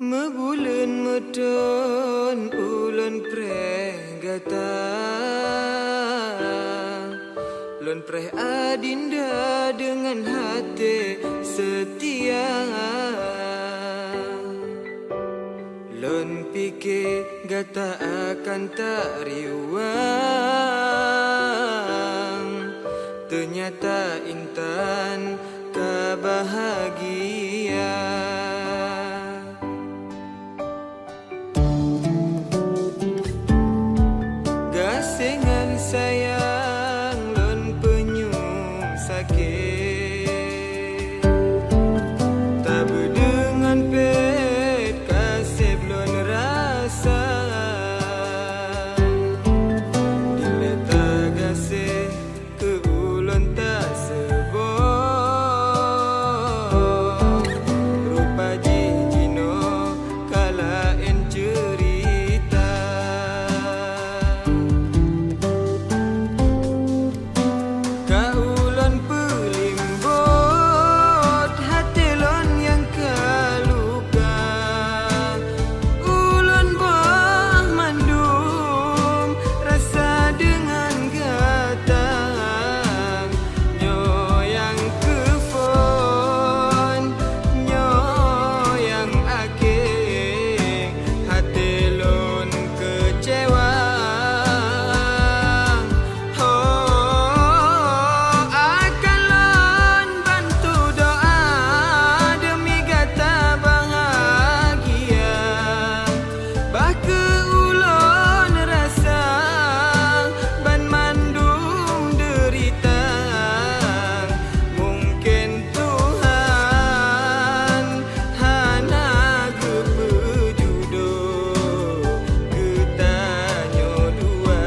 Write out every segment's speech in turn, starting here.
Mebulan medon ulun prenggata, lun preh adinda dengan hati setia. Lun pikir gata akan tak riwang, ternyata intan kebahagia. Gasengan sayang lun penyum sakit, tak berdengan pet kasih belum rasa. Dileta gasih ke ulun tak sebok, rupa jino kalain cerita. Kaulon pelimbot hati lon yang kaluka, ulun bah mandum rasa dengan gatang. Nyo yang kefon, nyo yang akhir, hati lon kecewa. Akan lon bantu doa demi gata bahagia. Bah ke ulun rasa ban mandum derita. Mungkin Tuhan hana kepejodoh ketanyo dua.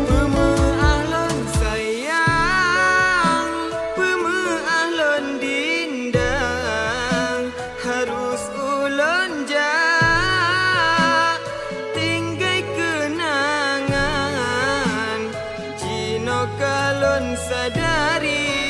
Pemeah lon sayang, pemeah lon dindang, harus ulun jak tinggai kenangan. Jino kalon sadari